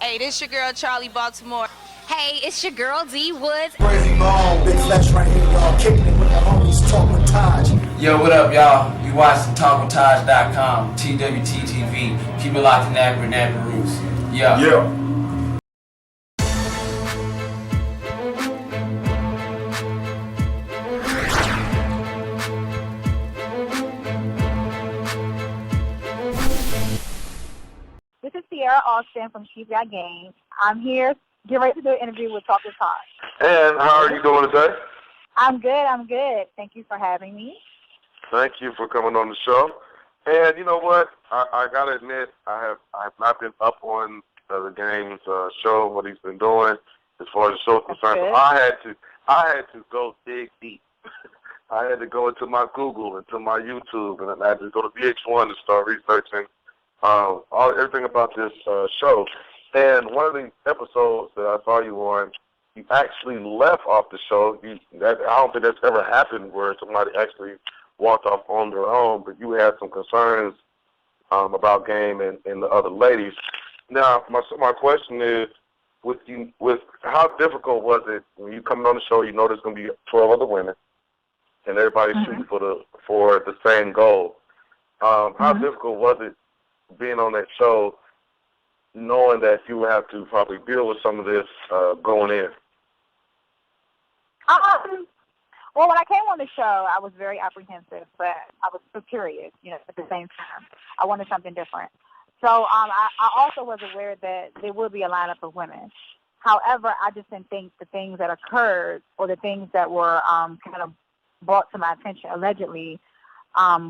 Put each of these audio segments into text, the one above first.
Hey, this your girl Charlie Baltimore. Hey, it's your girl D Woods. Crazy Bone, Big Flex right here, y'all. Kicking it with the homies, Talk with Taj. Yo, what up, y'all? You watching TalkWithTaj.com, TWTTV. Keep it locked in Napper Roots. Yeah. This is Sierra Alston from She's Got Game. I'm here, get ready to do an interview with Talk with Taj. And how are you doing today? I'm good. Thank you for having me. Thank you for coming on the show. And you know what? I gotta admit, I have not been up on the game's show, what he's been doing as far as the show is concerned. So I had to go dig deep. I had to go into my Google, into my YouTube, and I had to go to VH1 to start researching everything about this show. And one of the episodes that I saw you on, you actually left off the show. I don't think that's ever happened where somebody actually walked off on their own, but you had some concerns about Game and the other ladies. Now, my question is, with how difficult was it when you come on the show? You know there's going to be 12 other women, and everybody's shooting for the same goal. How difficult was it being on that show, knowing that you would have to probably deal with some of this going in? Well, when I came on the show, I was very apprehensive, but I was so curious, at the same time. I wanted something different. So I also was aware that there would be a lineup of women. However, I just didn't think the things that occurred or the things that were kind of brought to my attention allegedly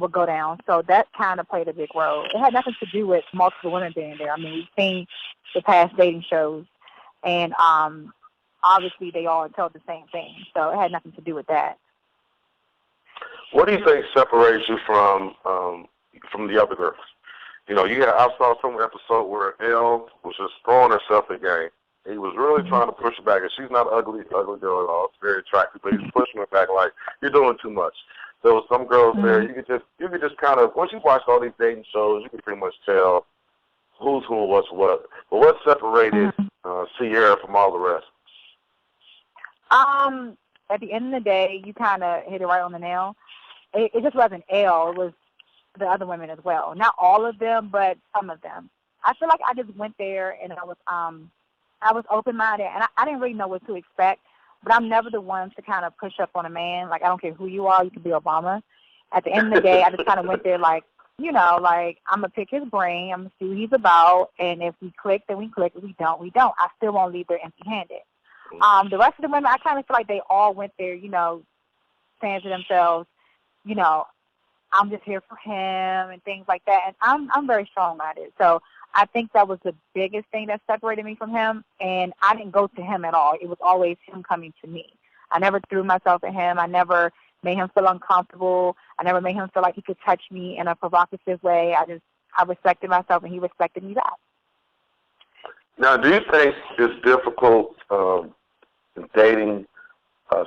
would go down. So that kind of played a big role. It had nothing to do with multiple women being there. I mean, we've seen the past dating shows, and obviously they all told the same thing. So it had nothing to do with that. What do you think separates you from the other girls? I saw some episode where Elle was just throwing herself at Game. He was really trying to push her back, and she's not an ugly girl at all. It's very attractive, but he's pushing her back like, you're doing too much. There were some girls there, you could just kind of, once you watch all these dating shows, you can pretty much tell who's who and what's what. But what separated Sierra from all the rest? At the end of the day, you kind of hit it right on the nail. It just wasn't Elle. It was the other women as well. Not all of them, but some of them. I feel like I just went there and I was open-minded, and I didn't really know what to expect. But I'm never the one to kind of push up on a man. Like, I don't care who you are. You could be Obama. At the end of the day, I just kind of went there like, I'm going to pick his brain. I'm going to see what he's about. And if we click, then we click. If we don't, we don't. I still won't leave there empty-handed. The rest of the women, I kind of feel like they all went there, saying to themselves, I'm just here for him and things like that. And I'm very strong-minded. So I think that was the biggest thing that separated me from him, and I didn't go to him at all. It was always him coming to me. I never threw myself at him. I never made him feel uncomfortable. I never made him feel like he could touch me in a provocative way. I respected myself, and he respected me back. Now, do you think it's difficult dating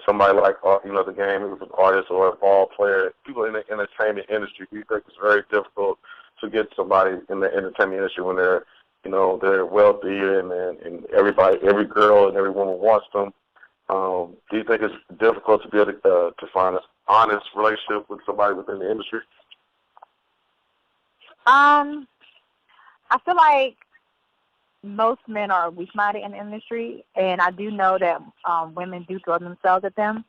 somebody like, the Game, if it's an artist or a ball player, people in the entertainment industry? Do you think it's very difficult to get somebody in the entertainment industry when they're, they're wealthy and every girl and every woman wants them? Do you think it's difficult to be able to find an honest relationship with somebody within the industry? I feel like most men are weak-minded in the industry, and I do know that women do throw themselves at them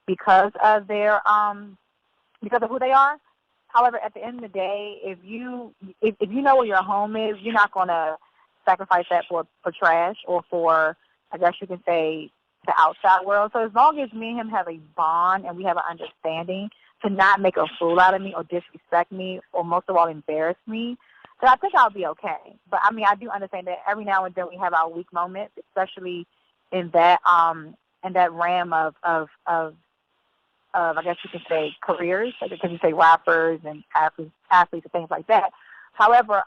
because of their because of who they are. However, at the end of the day, if you know where your home is, you're not going to sacrifice that for trash or for, I guess you can say, the outside world. So as long as me and him have a bond and we have an understanding to not make a fool out of me or disrespect me or most of all embarrass me, then I think I'll be okay. But I mean, I do understand that every now and then we have our weak moments, especially in that realm of I guess you can say careers, because you say rappers and athletes and things like that. However,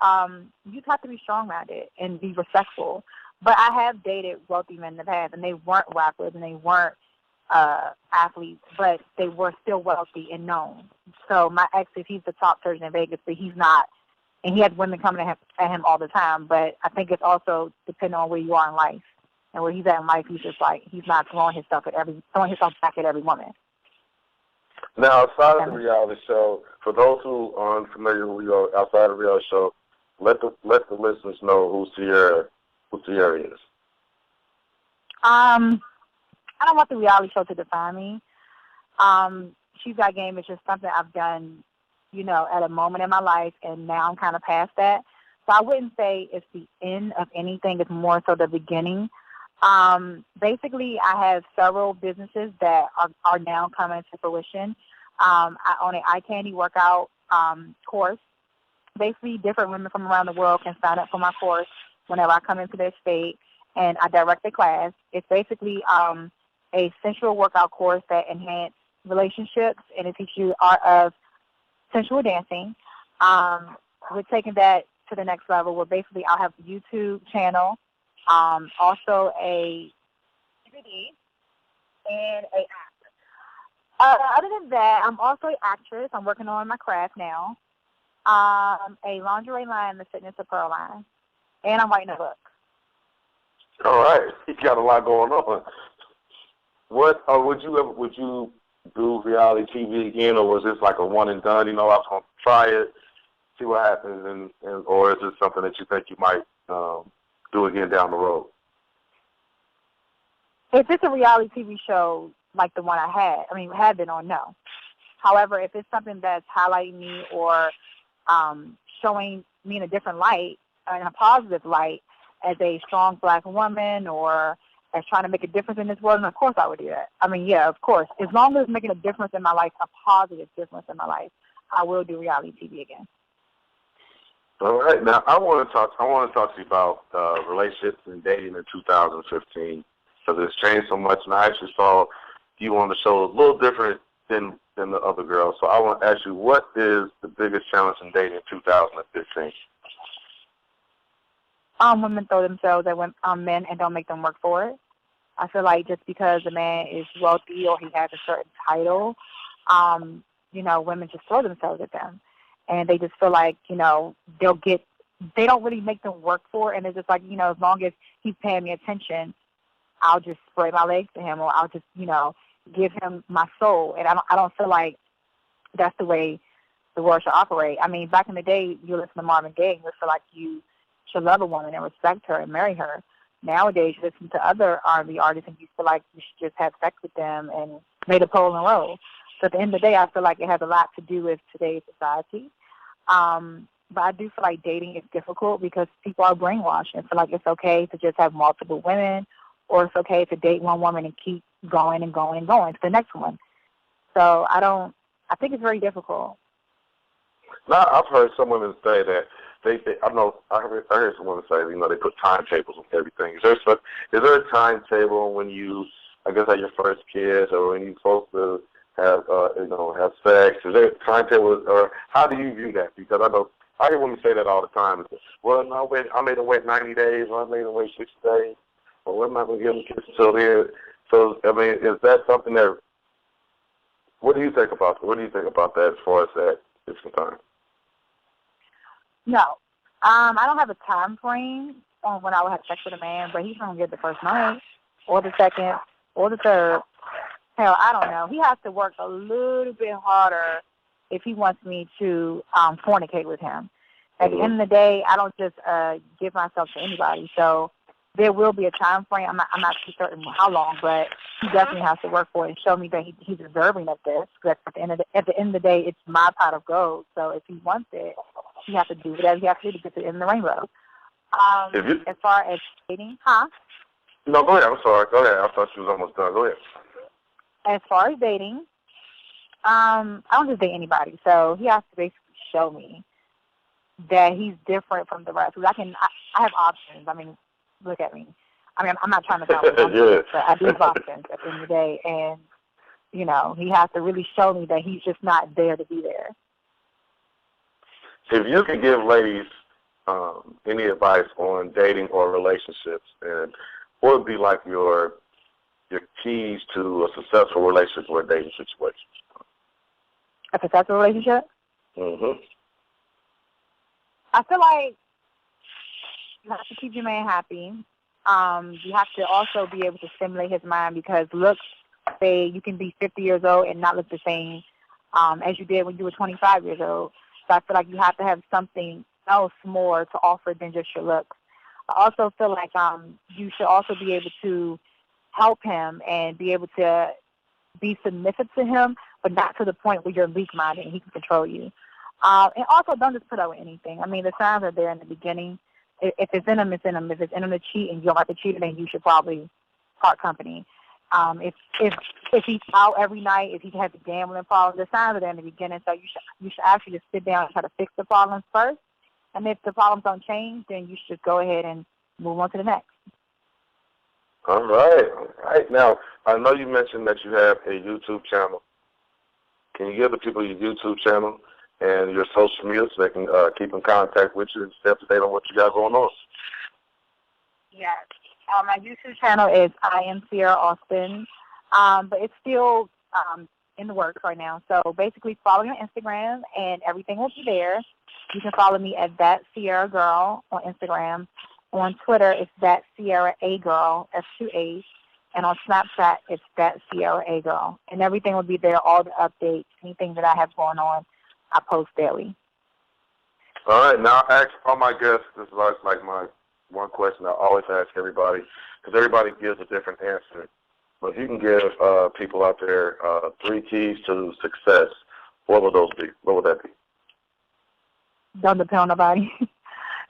you have to be strong-minded and be respectful. But I have dated wealthy men in the past, and they weren't rappers and they weren't athletes, but they were still wealthy and known. So my ex, if he's the top surgeon in Vegas, but he's not and he has women coming at him all the time. But I think it's also depending on where you are in life and where he's at in life. He's just like he's not throwing himself back at every woman. Now, outside of the reality show, for those who aren't familiar with you outside of the reality show, let the listeners know who Sierra is. I don't want the reality show to define me. She's Got Game is just something I've done, at a moment in my life, and now I'm kind of past that. So I wouldn't say it's the end of anything. It's more so the beginning. Basically, I have several businesses that are now coming to fruition. I own an eye candy workout course. Basically, different women from around the world can sign up for my course whenever I come into their state, and I direct the class. It's basically a sensual workout course that enhances relationships, and it teaches you the art of sensual dancing. We're taking that to the next level where basically I'll have a YouTube channel, also a DVD, and a app. Other than that, I'm also an actress. I'm working on my craft now. A lingerie line, the Fitness Apparel line, and I'm writing a book. All right, you got a lot going on. What would you do reality TV again, or was this like a one and done? I was going to try it, see what happens, and or is it something that you think you might do again down the road? If it's a reality TV show like the one had been on, no. However, if it's something that's highlighting me or showing me in a different light, in a positive light, as a strong black woman or as trying to make a difference in this world, and of course I would do that. Yeah, of course. As long as it's making a difference in my life, a positive difference in my life, I will do reality TV again. All right. Now, I want to talk to you about relationships and dating in 2015 because it's changed so much, and I actually saw you on the show a little different than the other girls. So I want to ask you, what is the biggest challenge in dating in 2015? Women throw themselves at men and don't make them work for it. I feel like just because a man is wealthy or he has a certain title, women just throw themselves at them. And they just feel like, they don't really make them work for it. And it's just like, as long as he's paying me attention, I'll just spread my legs to him or I'll just, give him my soul. And I don't feel like that's the way the world should operate. Back in the day, you listen to Marvin Gaye and you feel like you should love a woman and respect her and marry her. Nowadays, you listen to other R&B artists and you feel like you should just have sex with them and make a pole and roll. So at the end of the day, I feel like it has a lot to do with today's society. But I do feel like dating is difficult because people are brainwashed and feel like it's okay to just have multiple women or it's okay to date one woman and keep going and going and going to the next one. So I think it's very difficult. Now, I've heard some women say that I heard some women say, they put timetables on everything. Is there a timetable when you, I guess, have your first kiss or when you're supposed to have sex? Is there a timetable, or how do you view that? Because I hear women say that all the time. Well, no, I made them wait 90 days, or I made them wait 60 days, or we're not going to give them kisses until here. So, is that something that, what do you think about that as far as that is concerned? No. I don't have a time frame on when I would have sex with a man, but he's going to get the first night or the second or the third. Hell, I don't know. He has to work a little bit harder if he wants me to fornicate with him. At the end of the day, I don't just give myself to anybody. So there will be a time frame. I'm not too certain how long, but he definitely has to work for it and show me that he's deserving of this. Because at the end of the day, it's my pot of gold. So if he wants it, he has to do whatever he has to do to get to the end of the rainbow. As far as dating, No, go ahead. I'm sorry. Go ahead. I thought she was almost done. Go ahead. As far as dating, I don't just date anybody. So he has to basically show me that he's different from the rest. Because I have options. Look at me. I'm not trying to sound presumptuous, but I do have options at the end of the day. And, he has to really show me that he's just not there to be there. If you could give ladies any advice on dating or relationships, and what would be like your keys to a successful relationship or a dating situation? A successful relationship? Mm-hmm. I feel like you have to keep your man happy. You have to also be able to stimulate his mind because looks, say you can be 50 years old and not look the same as you did when you were 25 years old. So I feel like you have to have something else more to offer than just your looks. I also feel like you should also be able to help him and be able to be submissive to him, but not to the point where you're weak-minded and he can control you. And also, don't just put up with anything. I mean, the signs are there in the beginning. If it's in him, it's in him. If it's in him to cheat and you don't like to cheat, then you should probably part company. If he's out every night, if he has a gambling problem, the signs are there in the beginning. So you should actually just sit down and try to fix the problems first. And if the problems don't change, then you should go ahead and move on to the next. All right. Now, I know you mentioned that you have a YouTube channel. Can you give the people your YouTube channel and your social media so they can keep in contact with you and stay up to date on what you got going on? Yes. My YouTube channel is I Am Sierra Alston, but it's still in the works right now. So basically follow me on Instagram and everything will be there. You can follow me at That Sierra Girl on Instagram. On Twitter, it's That Sierra A Girl, S2 A's. And on Snapchat, it's That Sierra A Girl. And everything will be there, all the updates, anything that I have going on, I post daily. All right. Now, I ask all my guests, this is like my one question I always ask everybody, because everybody gives a different answer. But if you can give people out there 3 keys to success, what would those be? What would that be? Don't depend on nobody.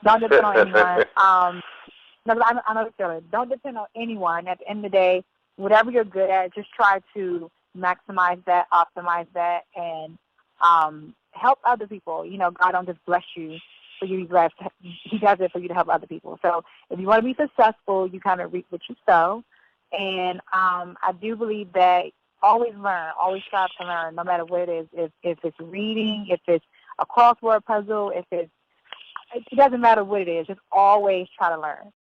Don't depend on anyone. No, I know the feeling. Don't depend on anyone. At the end of the day, whatever you're good at, just try to maximize that, optimize that, and help other people. You know, God don't just bless you for you to be blessed. He does it for you to help other people. So if you want to be successful, you kind of reap what you sow. And I do believe that always learn, always strive to learn, no matter what it is. If it's reading, if it's a crossword puzzle, it doesn't matter what it is. Just always try to learn.